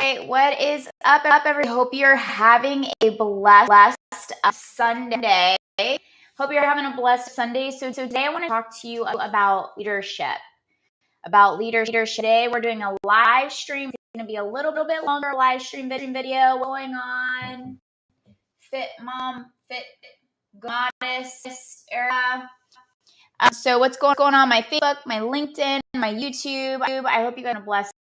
Hey, what is up, everybody? Hope you're having a blessed Sunday. Hope you're having a blessed Sunday. So today I want to talk to you about leadership. Today we're doing a live stream. It's going to be a little bit longer live stream video going on Fit Mom, Fit Goddess era. So what's going on my Facebook, my LinkedIn, my YouTube? I hope you guys have a blessed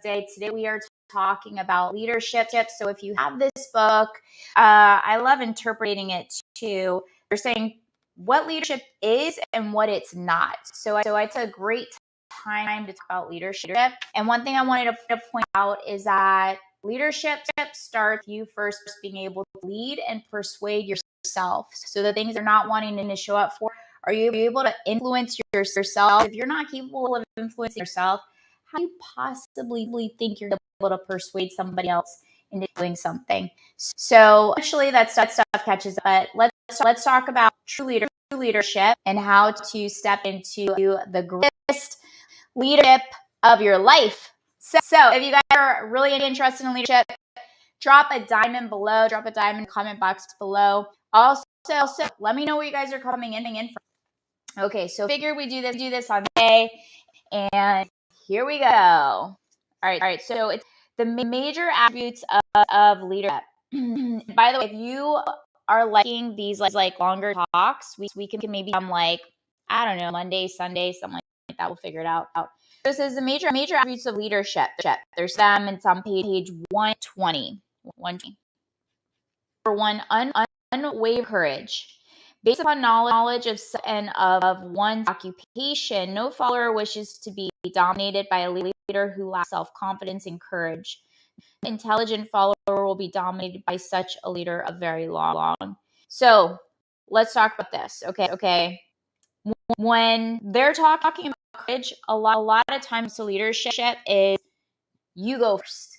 day. Today we are talking about leadership. So if you have this book, I love interpreting it too. They're saying what leadership is and what it's not. So it's a great time to talk about leadership. And one thing I wanted to point out is that leadership starts you first being able to lead and persuade yourself. So the things you're not wanting to show up for, are you able to influence yourself? If you're not capable of influencing yourself, how do you possibly think you're able to persuade somebody else into doing something? So actually that stuff catches up. But let's talk about true leadership and how to step into the greatest leadership of your life. So if you guys are really interested in leadership, drop a diamond below. Drop a diamond in the comment box below. Also, let me know where you guys are coming in from. Okay, so figured we do this on Monday, and here we go. All right. So it's the major attributes of leadership. By the way, if you are liking these like longer talks, we can maybe come like, I don't know, Monday, Sunday, something like that. We'll figure it out. This is the major attributes of leadership. There's them, and it's on page 120. Number one, unwavering courage. Based upon knowledge of one's occupation, no follower wishes to be dominated by a leader who lacks self-confidence and courage. An intelligent follower will be dominated by such a leader a very long. So let's talk about this. Okay. When they're talking about courage, a lot of times the leadership is you go first.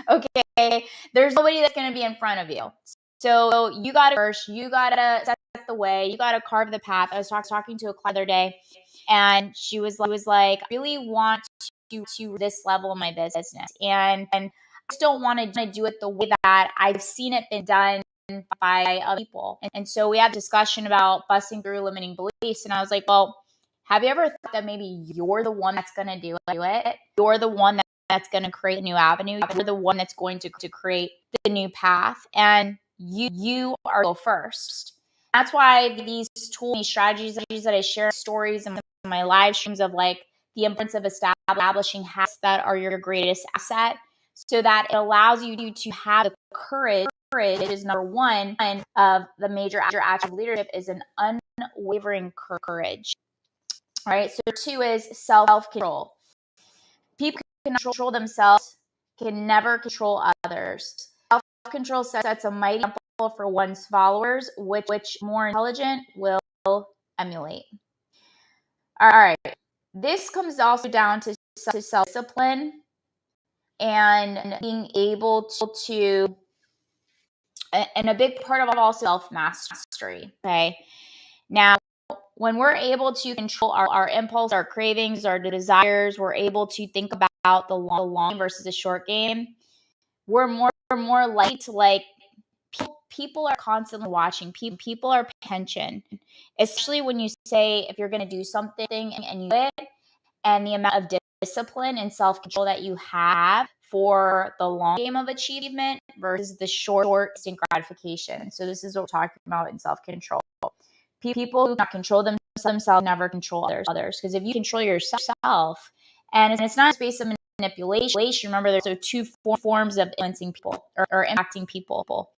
Okay. There's nobody that's going to be in front of you. So you got to first, you got to set the way, you got to carve the path. I was talking to a client the other day, and she was like, I really want to this level of my business. And I just don't want to do it the way that I've seen it been done by other people. And so we had a discussion about busting through limiting beliefs. And I was like, well, have you ever thought that maybe you're the one that's going to do it? You're the one that's going to create a new avenue. You're the one that's going to create the new path. And you are go first. That's why these tools, these strategies that I share, stories and my live streams of like the importance of establishing habits that are your greatest asset, so that it allows you to have the courage. Courage is number one of the major attribute of leadership is an unwavering courage. All right. So two is self-control. People can control themselves, can never control others. Self-control sets a mighty example for one's followers, which more intelligent will emulate. All right. This comes also down to self-discipline and being able to, and a big part of also self-mastery. Okay. Now, when we're able to control our impulse, our cravings, our desires, we're able to think about the long versus the short game. We're more likely to like people are constantly watching. People are paying attention, especially when you say if you're going to do something and you do it, and the amount of discipline and self-control that you have for the long game of achievement versus the short instant gratification. So this is what we're talking about in self-control. People who not control themselves never control others. Because if you control yourself, and it's not based on manipulation, remember there's two forms of influencing people or impacting people.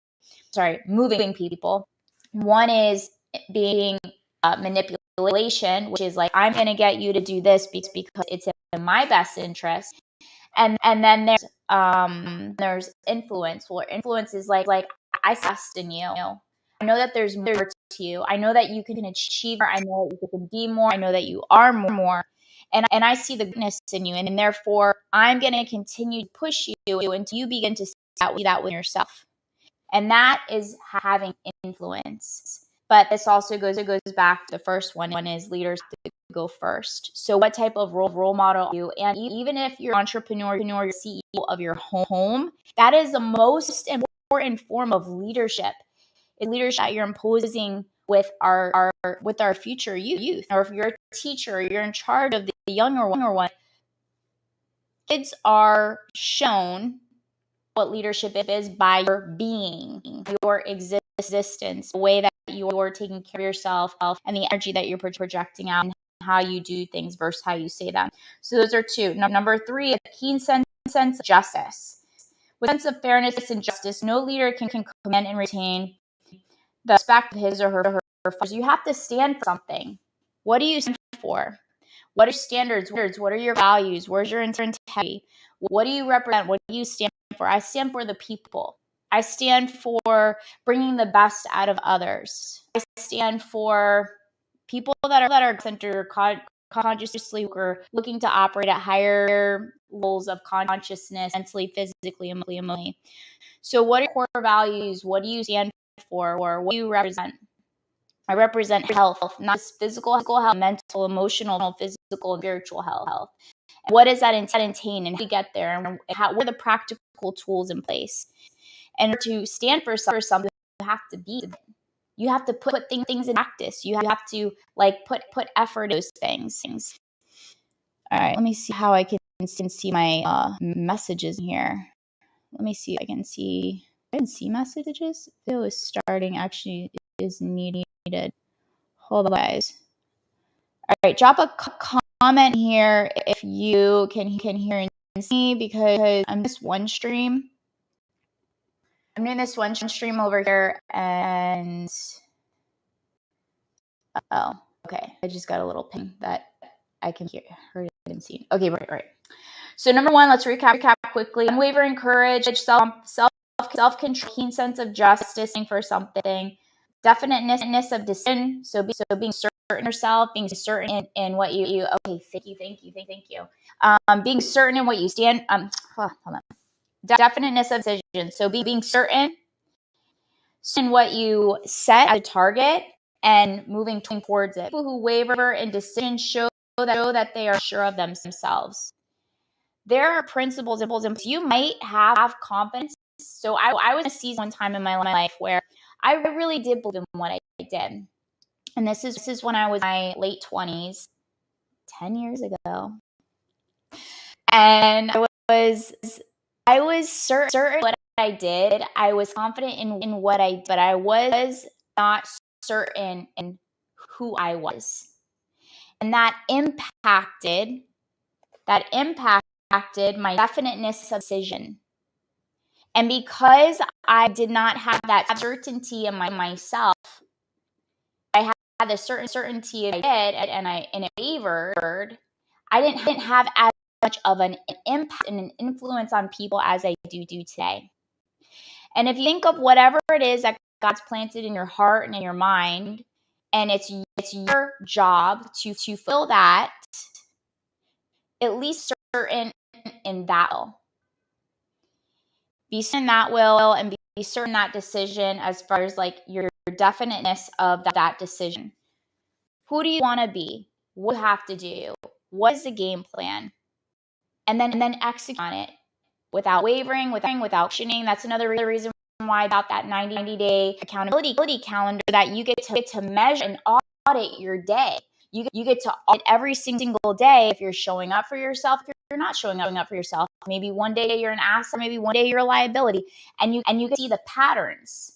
Moving people. One is being manipulation, which is like, I'm going to get you to do this because it's in my best interest. And then there's influence. Well, influence is like I trust in you. I know that there's more to you. I know that you can achieve more. I know that you can be more. I know that you are more. And I see the goodness in you. And therefore, I'm going to continue to push you until you begin to see that with yourself. And that is having influence. But this also goes back to the first one is leaders have to go first. So what type of role model are you? And even if you're an entrepreneur, you're CEO of your home, that is the most important form of leadership. It's leadership that you're imposing with our future youth. Or if you're a teacher, you're in charge of the younger one. Kids are shown what leadership is by your being, your existence, the way that you're taking care of yourself, and the energy that you're projecting out, and how you do things versus how you say them. So those are two. Number three, a keen sense of justice. With a sense of fairness and justice, no leader can command and retain the respect of his or her followers. You have to stand for something. What do you stand for? What are your standards? What are your values? Where's your integrity? What do you represent? What do you stand for? I stand for the people. I stand for bringing the best out of others. I stand for people that are centered, consciously, or looking to operate at higher levels of consciousness, mentally, physically, emotionally. So what are your core values? What do you stand for? Or what do you represent? I represent health, not just physical health, mental, emotional, physical, and spiritual health. And what does that entail, and how do you get there, and what are the practical tools in place? And to stand for something, you have to be. You have to put things in practice. You have to put effort into those things. All right, let me see how I can see my messages in here. Let me see if I can see. I can see messages. It was starting. Actually, is needed. Hold on, guys. All right, drop a comment here if you can hear and see, because I'm this one stream. I'm doing this one stream over here, and oh, okay. I just got a little ping that I can hear and see. Okay, right. So number one, let's recap quickly. Unwavering courage, self-control, keen sense of justice for something, definiteness of decision. So being certain yourself, being certain in what you. Okay, thank you. Being certain in what you stand. Hold on. Definiteness of decision. So being certain in what you set as a target and moving towards it. People who waver in decision show that they are sure of themselves. There are principles and you might have confidence. So I was in a season one time in my life where I really did believe in what I did. And this is when I was in my late 20s, 10 years ago. And I was certain what I did. I was confident in what I did, but I was not certain in who I was. And that impacted my definiteness of decision. And because I did not have that certainty in myself, I had the certainty I did, and it wavered. I didn't have as much of an impact and an influence on people as I do today. And if you think of whatever it is that God's planted in your heart and in your mind, and it's your job to fulfill that, at least certain in that will. Be certain that will, and be certain that decision as far as your definiteness of that decision. Who do you want to be? What do you have to do? What is the game plan? And then execute on it without wavering, without questioning. That's another reason why about that 90-day accountability calendar, that you get to measure and audit your day. You get to audit every single day if you're showing up for yourself, if you're not showing up for yourself. Maybe one day you're an asset, maybe one day you're a liability, and you can see the patterns.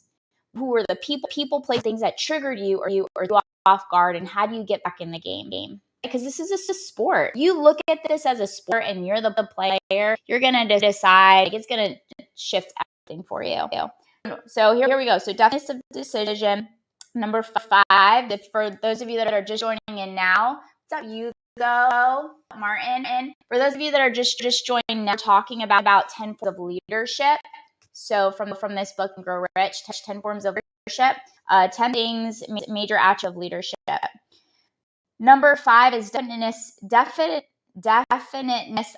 Who are the people play things that triggered you or you off guard, and how do you get back in the game? Because this is just a sport. You look at this as a sport and you're the player, you're going to decide. It's going to shift everything for you. So here we go. So definiteness of decision. Number 5, for those of you that are just joining in now, what's up, Hugo, Martin? And for those of you that are just joining now, talking about 10 forms of leadership. So from this book, Grow Rich, 10 forms of leadership, 10 things, major attributes of leadership. Number 5 is definiteness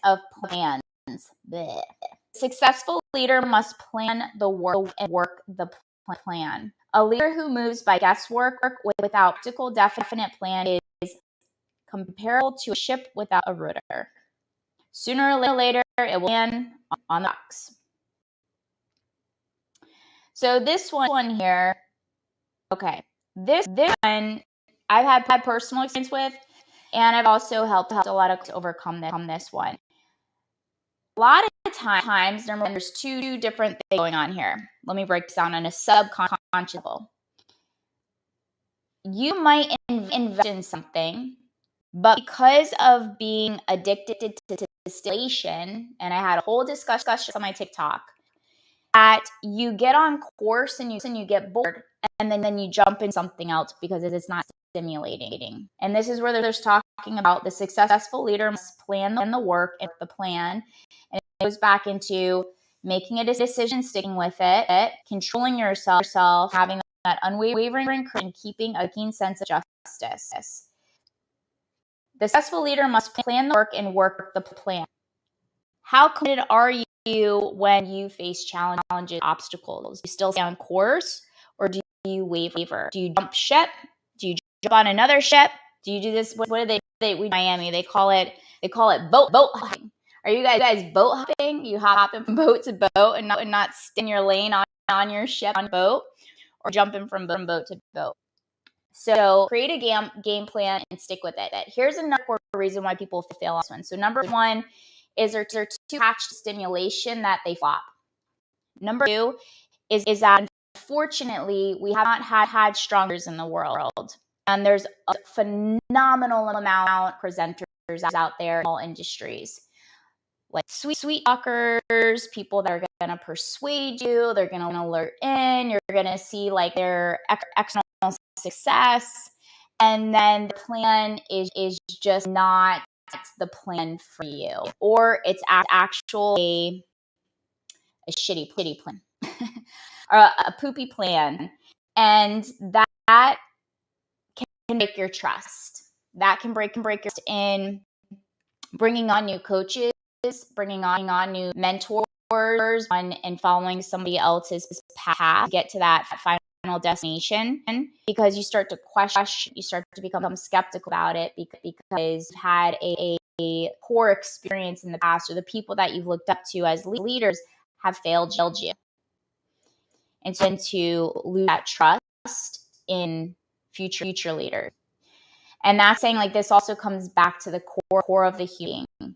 of plans. Blech. Successful leader must plan the work and work the plan. A leader who moves by guesswork without practical definite plan is comparable to a ship without a rudder. Sooner or later, it will land on the rocks. So this one here, okay, this one I've had personal experience with, and I've also helped a lot of overcome this one. A lot of times, there's two different things going on here. Let me break this down on a subconscious level. You might invest in something, but because of being addicted to stimulation, and I had a whole discussion on my TikTok, that you get on course and you get bored, and then you jump in something else because it's not stimulating. And this is where there's talking about the successful leader must plan the work and the plan. And it goes back into making a decision, sticking with it, controlling yourself, having that unwavering courage, and keeping a keen sense of justice. The successful leader must plan the work and work the plan. How committed are you when you face challenges, obstacles? Do you still stay on course, or do you waver? Do you jump ship? Do you jump on another ship? Do you do this? What do they in Miami? They call it boat hopping. Are you guys boat hopping? You hopping from boat to boat and not stay in your lane on your ship on boat, or jumping from boat to boat. So create a game plan and stick with it. Here's another reason why people fail on this one. So number one is they're too attached to stimulation that they flop. Number two is that unfortunately we have not had strong leaders in the world. And there's a phenomenal amount of presenters out there in all industries. Like sweet talkers, people that are going to persuade you, they're going to lure in, you're going to see like their external success, and then the plan is just not the plan for you, or it's actually a shitty plan or a poopy plan, and that can break your trust. That can break your trust in bringing on new coaches, bringing on new mentors, and following somebody else's path to get to that final destination, because you start to question, you start to become skeptical about it because you've had a poor experience in the past, or the people that you've looked up to as leaders have failed you. And so to lose that trust in future leaders. And that's saying, like, this also comes back to the core of the human being.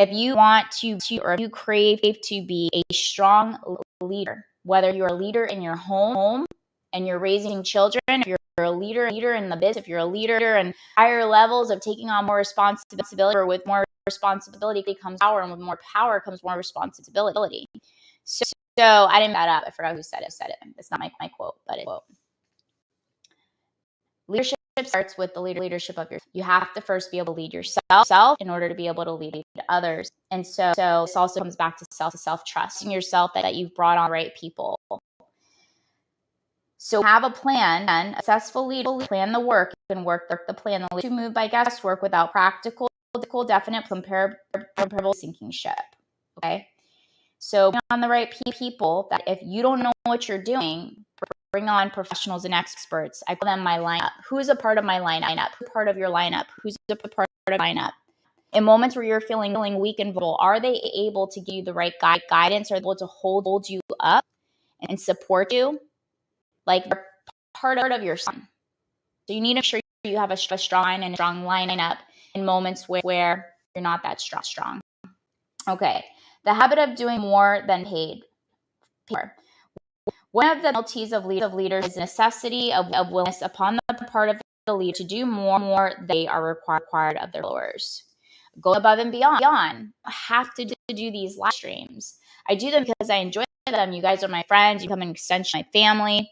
If you want to, or if you crave to be a strong leader, whether you're a leader in your home and you're raising children, if you're a leader in the business, if you're a leader in higher levels of taking on more responsibility, or with more responsibility comes power, and with more power comes more responsibility. So I didn't that up. I forgot who said it. It's not my quote, but it's quote. Leadership starts with the leadership of you have to first be able to lead yourself in order to be able to lead others. And so this also comes back to self-trust in yourself, that you've brought on the right people. So have a plan, and a successful leader plan the work and work the plan. The leader to move by guesswork without practical, definite, comparable sinking ship. Okay. So bring on the right people, that if you don't know what you're doing, bring on professionals and experts. I call them my lineup. Who's a part of my lineup? Who's part of your lineup? Who's a part of lineup? In moments where you're feeling weak and vulnerable, are they able to give you the right guidance? Are they able to hold you up and support you? Like, they're part of your son. So you need to make sure you have a strong lineup in moments where you're not that strong. Okay. The habit of doing more than paid. One of the penalties of leaders is the necessity of willingness upon the part of the leader to do more they are required of their followers. Go above and beyond. I have to do these live streams. I do them because I enjoy them. You guys are my friends. You become an extension of my family.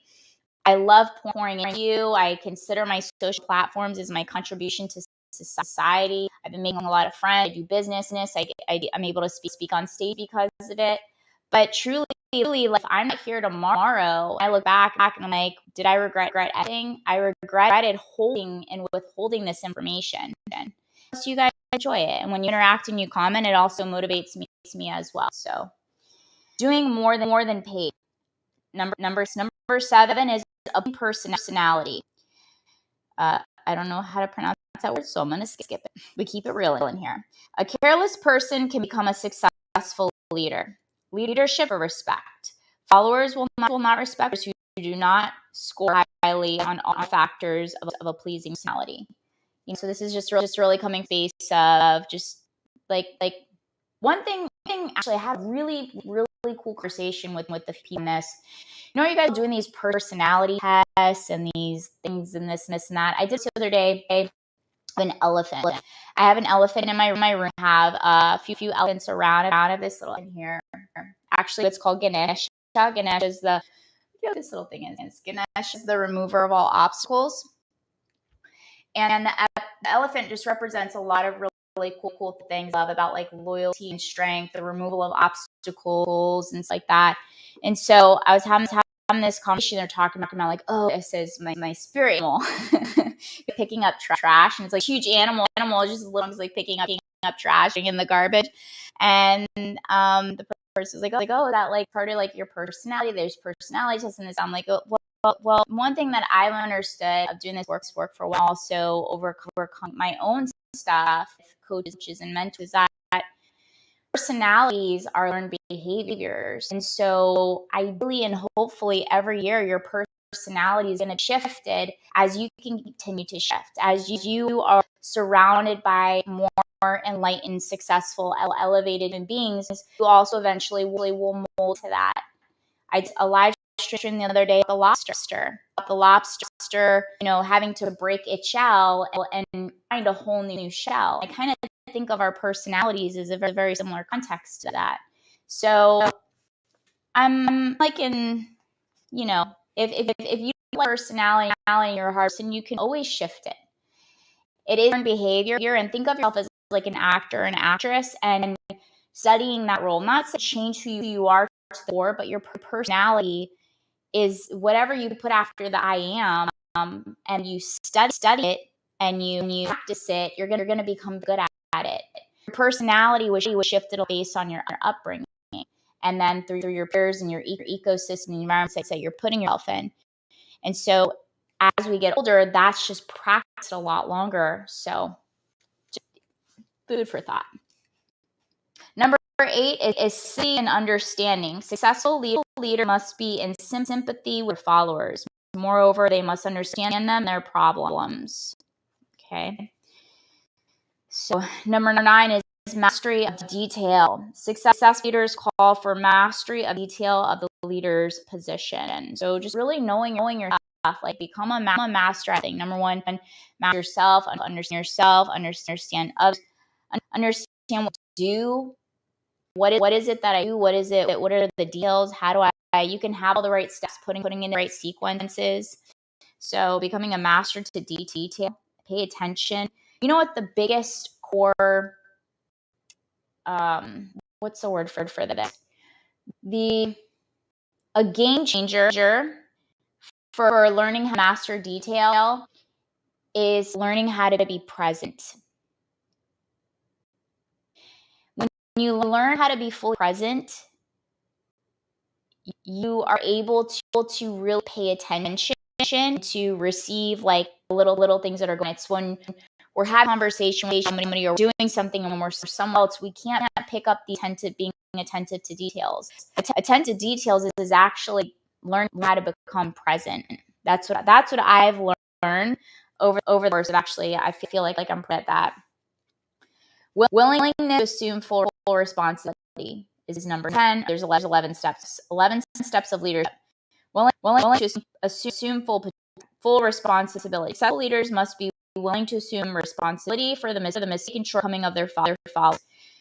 I love pouring into you. I consider my social platforms as my contribution to society. I've been making a lot of friends. I do business. I'm able to speak on stage because of it. But truly, like, if I'm not here tomorrow, I look back and I'm like, did I regret anything? I regretted withholding this information. So you guys enjoy it. And when you interact and you comment, it also motivates me as well. So doing more than paid. Number 7 is a personality. I don't know how to pronounce that word, so I'm going to skip it. We keep it real in here. A careless person can become a successful leader. Leadership or respect. Followers will not respect those who do not score highly on all factors of a pleasing personality. So this is just really coming face of just like one thing. Actually, I had a really cool conversation with the people in this. You guys are doing these personality tests and these things and this and that. I did this the other day. I have an elephant. I have an elephant in my room. I have a few elephants around this little in here. Actually, it's called Ganesh. Ganesh is this little thing is. Ganesh is the remover of all obstacles. And the elephant just represents a lot of really cool things I love about like loyalty and strength, the removal of obstacles and stuff like that. And so I was having this conversation. They're talking about like, oh, this is my spirit animal picking up trash, and it's like huge animal just as little as like picking up trash in the garbage. And the person was like, oh, that like part of like your personality. There's personality tests in this. I'm like, oh, well, one thing that I've understood of doing this work for a while, also overcome my own stuff, coaches and mentors, that personalities are learned behaviors. And so ideally and hopefully every year your personality is going to be shifted as you can continue to shift, as you are surrounded by more enlightened, successful, elevated human beings, who also eventually will mold to that. I did a live stream the other day, the lobster, having to break its shell and find a whole new shell. I kind of think of our personalities as a very, very similar context to that. So I'm like if you like personality in your heart, and you can always shift it. It is behavior, and think of yourself as like an actor, an actress, and studying that role, not to change who you are to the core, but your personality is whatever you put after the I am, and you study it and you practice it, you're gonna become good at it. Your personality was shifted based on your upbringing, and then through your peers and your ecosystem and environment that you're putting yourself in. And so as we get older, that's just practiced a lot longer. So just food for thought. Number 8 is sympathy and understanding. Successful leader must be in sympathy with followers. Moreover, they must understand them and their problems. Okay. So number 9 is mastery of detail. Success leaders call for mastery of detail of the leader's position. So just really knowing your stuff, like become a master at thing. Number 1, master yourself, understand others, understand what to do. What is it that I do? What are the deals? How do I you can have all the right steps, putting in the right sequences. So becoming a master to detail, pay attention. You know what the biggest core, what's the word for this? A game changer for learning how to master detail is learning how to be present. When you learn how to be fully present, you are able to really pay attention to receive like little things that are going on. It's when we're having a conversation with somebody or doing something and when we're somewhere else, we can't pick up being attentive to details. Attentive details is actually learning how to become present. That's what I've learned over the course of actually, I feel like I'm good at that. Willingness to assume full responsibility is number 10. There's 11 steps. 11 steps of leadership. Willing to assume full responsibility. Successful leaders must be willing to assume responsibility for the mistake and shortcoming of their followers.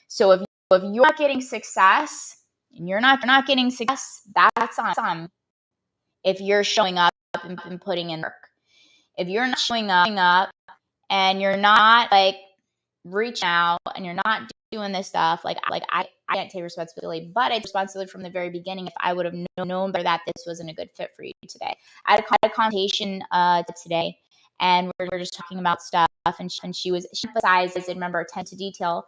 So if you're not getting success and you're not getting success, that's on. If you're showing up and putting in work, if you're not showing up and you're not like reaching out and you're not doing this stuff, like I can't take responsibility, but I take responsibility from the very beginning. If I would have known better that this wasn't a good fit for you today. I had a conversation today, and we're just talking about stuff, and she emphasized, remember, attention to detail,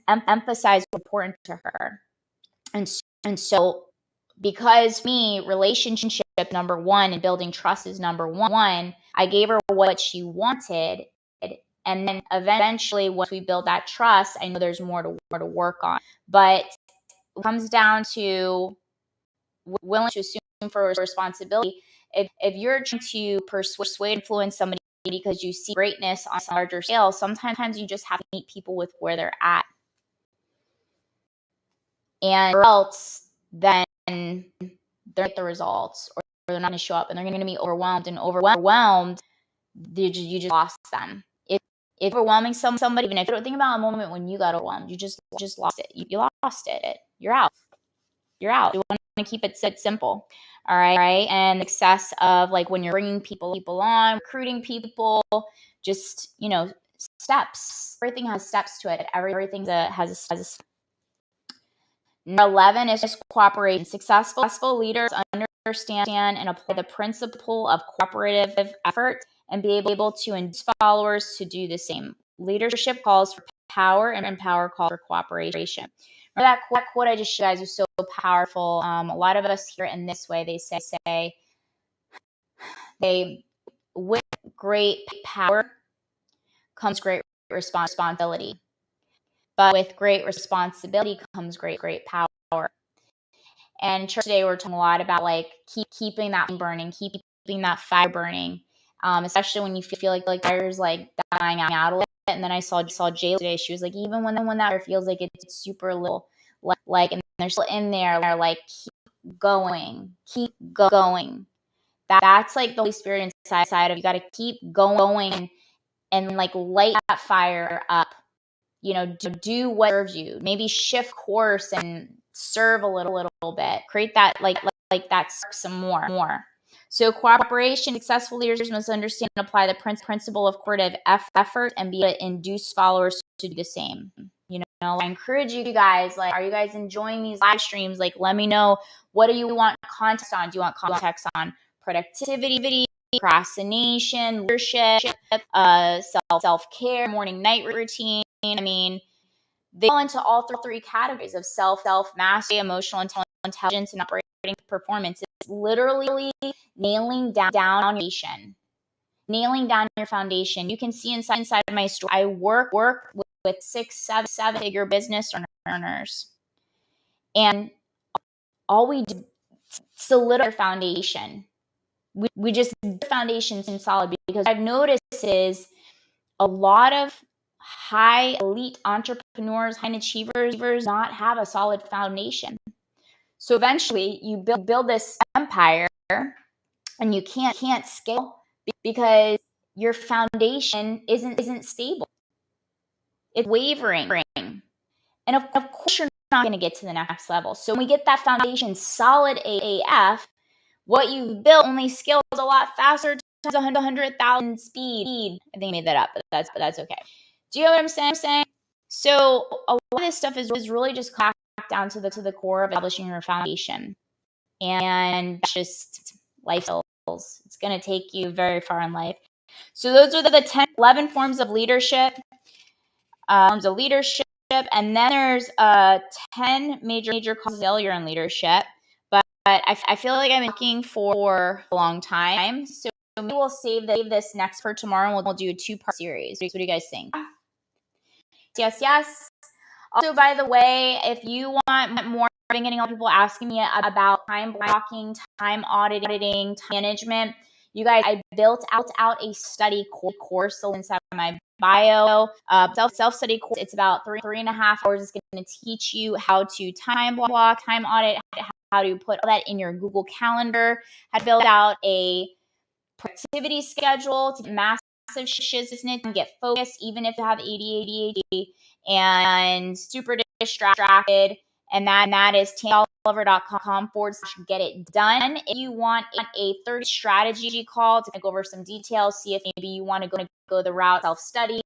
emphasized what's important to her, and so because relationships number one, and building trust is number one. I gave her what she wanted. And then eventually, once we build that trust, I know there's more to work on. But it comes down to willing to assume for responsibility. If you're trying to persuade, influence somebody because you see greatness on a larger scale, sometimes you just have to meet people with where they're at. And or else then they're get the results, or they're not going to show up, and they're going to be overwhelmed. You just lost them. If overwhelming somebody, even if you don't think about a moment when you got overwhelmed, you just lost it. You lost it. You're out. You want to keep it simple. All right. And success of like when you're bringing people on, recruiting people, just, steps. Everything has steps to it. Everything has a step. Number 11 is just cooperation. Successful leaders understand and apply the principle of cooperative effort and be able to induce followers to do the same. Leadership calls for power, and power calls for cooperation. Remember that quote I just showed you guys was so powerful. A lot of us hear it in this way. They say, with great power comes great responsibility. But with great responsibility comes great power. And church today, we're talking a lot about like keeping that burning, keeping that fire burning, especially when you feel like fire's like dying out a little bit. And then I saw Jayla today. She was like, even when that fire feels like it's super little, like, and they're still in there, they're like, keep going. That's like the Holy Spirit inside of you. Got to keep going and like light that fire up. Do what serves you. Maybe shift course and serve a little bit. Create that like that some more. So cooperation, successful leaders must understand and apply the principle of cooperative effort and be able to induce followers to do the same. I encourage you guys, like, are you guys enjoying these live streams? Like, let me know, what do you want context on? Do you want context on productivity, procrastination, leadership, self-care, morning night routine? I mean, they fall into all three categories of self-mastery, emotional intelligence, and operating performance. It's literally nailing down your foundation. Nailing down your foundation. You can see inside of my story, I work with 6, 7-figure business earners. And all we do is solidify your foundation. We just get the foundation solid, because what I've noticed is a lot of high elite entrepreneurs, high achievers not have a solid foundation. So eventually you build this empire and you can't scale because your foundation isn't stable. It's wavering. And of course you're not going to get to the next level. So when we get that foundation solid AF, what you've built only scales a lot faster to 100,000 speed. I think I made that up, but that's okay. Do you know what I'm saying? So a lot of this stuff is really just back down to the core of establishing your foundation, and just life skills. It's going to take you very far in life. So those are the 11 forms of leadership. And then there's 10 major causes of failure in leadership. But I feel like I'm looking for a long time. So maybe we'll save this next for tomorrow, and we'll do a 2-part series. What do you guys think? Yes. Also, by the way, if you want more, I've been getting a lot of people asking me about time blocking, time auditing, time management. You guys, I built out a study course inside my bio, self-study course. It's about 3.5 hours. It's going to teach you how to time block, time audit, how to put all that in your Google Calendar, how to build out a productivity schedule to get massive shifts in it and get focused, even if you have ADHD and super distracted. And that is TamaraOliver.com/get it done. If you want a 30 strategy call to go over some details, see if maybe you want to go the route self-study.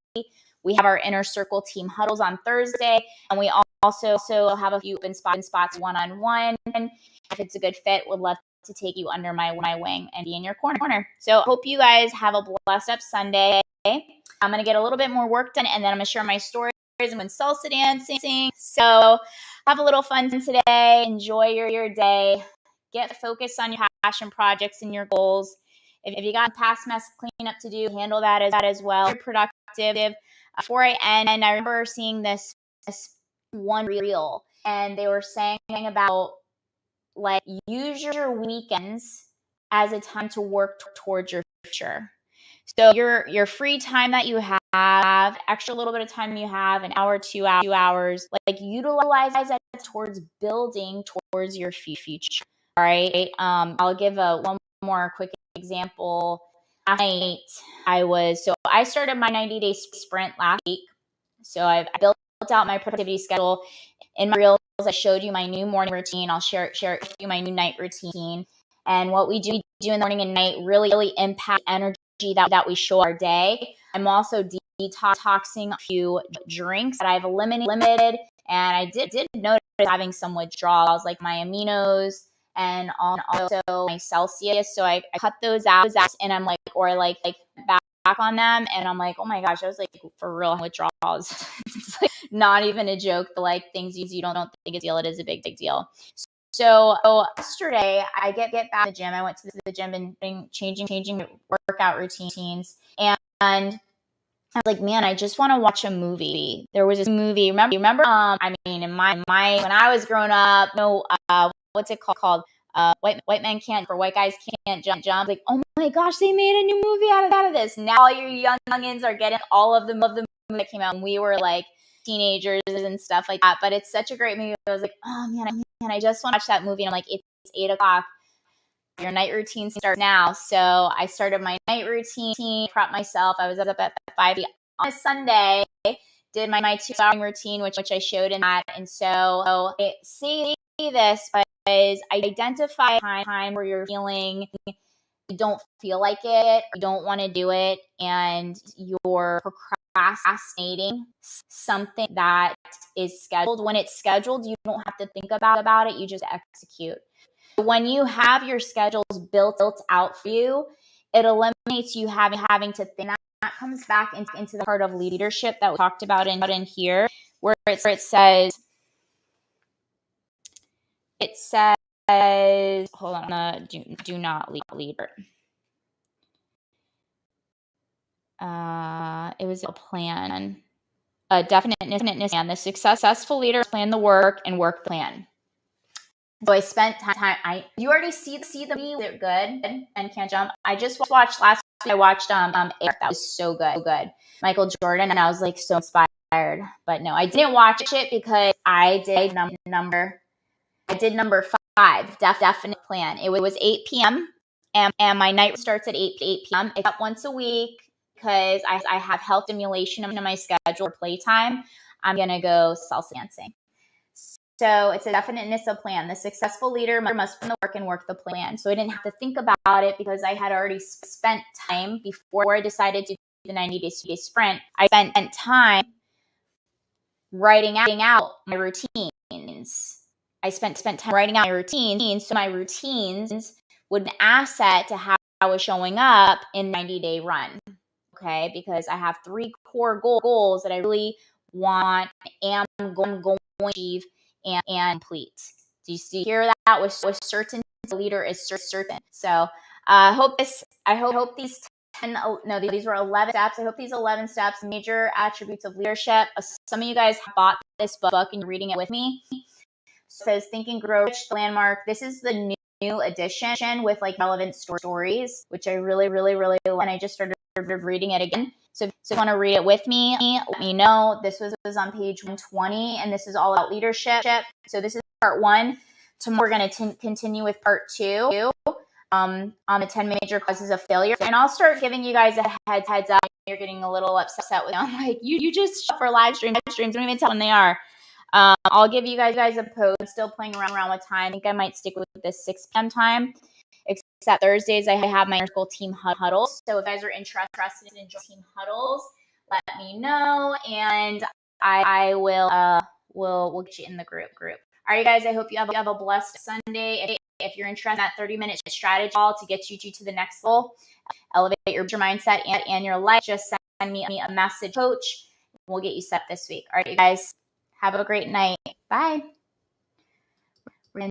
We have our inner circle team huddles on Thursday, and we also have a few open spots one-on-one. If it's a good fit, would love to take you under my wing and be in your corner. So hope you guys have a blessed up Sunday. I'm going to get a little bit more work done, and then I'm going to share my stories and when salsa dancing. So have a little fun today. Enjoy your day. get focused on your passion projects and your goals. If you got past mess cleanup to do, handle that as well. Very productive. Before I end, I remember seeing this one reel, and they were saying about like use your weekends as a time to work towards your future. So your free time that you have, extra little bit of time you have, an hour, 2 hours, like utilize that towards building towards your future. All right. I'll give one more quick example. Last night I started my 90-day sprint last week. So I built out my productivity schedule. In my reels, I showed you my new morning routine. I'll share it with you, my new night routine. And what we do in the morning and night really impact energy that we show our day. I'm also detoxing a few drinks that I've eliminated. And I did notice having some withdrawals, like my aminos and also my Celsius. So I cut those out, and I'm like, back on them, and I'm like, oh my gosh, I was like for real withdrawals. It's like not even a joke. The like things you don't think is a deal, it is a big deal. So yesterday I get back to the gym. I went to the gym and changing workout routines, and I was like, man, I just want to watch a movie. There was this movie. Remember? I mean, in my when I was growing up, what's it called? White men can't, or white guys can't jump. Like, oh my gosh, they made a new movie out of this. Now all your youngins are getting all of the movies that came out, and we were like teenagers and stuff like that. But it's such a great movie. I was like, oh man, I just want to watch that movie. And I'm like, it's 8:00. Your night routine starts now. So I started my night routine, prepped myself. I was up at 5 on a Sunday, did my 2-hour routine, which I showed in that. And so see this, but is identify a time where you're feeling you don't feel like it, you don't want to do it, and you're procrastinating something that is scheduled. When it's scheduled, you don't have to think about it, you just execute. When you have your schedules built out for you, it eliminates you having to think. That comes back into the part of leadership that we talked about in here, where it says, hold on, do not lead. It was a plan, a definiteness plan. The successful leader plan the work and work the plan. So I spent time. You already see the movie. They're good and can't jump. I just watched last week. I watched Air. That was so good. Michael Jordan, and I was like so inspired. But no, I didn't watch it because I did number 5. Definite plan. It was 8 p.m. and my night starts at 8 p.m. It's up once a week because I have health stimulation in my schedule for playtime. I'm gonna go salsa dancing. So it's a definiteness of plan. The successful leader must plan the work and work the plan. So I didn't have to think about it because I had already spent time before I decided to do the 90-day sprint. I spent time writing out my routines. I spent time writing out my routines. So my routines would be an asset to how I was showing up in 90-day run. Okay, because I have 3 core goals that I really want and am going to achieve and complete. Do you see here that with certain the leader is certain. So I hope these 10, no, these were 11 steps. I hope these 11 steps, major attributes of leadership. Some of you guys bought this book and you're reading it with me. It says Think and Grow Rich, the Landmark. This is the new edition with like relevant stories, which I really love. And I just started reading it again. So if you want to read it with me, let me know. This was on page 120, and this is all about leadership. So this is part 1. Tomorrow we're going to continue with part 2 on the 10 major causes of failure. And I'll start giving you guys a heads up. You're getting a little upset with me. I'm like, you just for live streams, don't even tell when they are. I'll give you guys a post. I'm still playing around with time. I think I might stick with this 6 p.m. time. Except Thursdays, I have my school team huddles. So if you guys are interested in team huddles, let me know, and I will we'll get you in the group. All right, guys. I hope you have a blessed Sunday. If you're interested in that 30-minute strategy call to get you to the next level, elevate your mindset and your life, just send me a message, coach. We'll get you set this week. All right, you guys. Have a great night. Bye.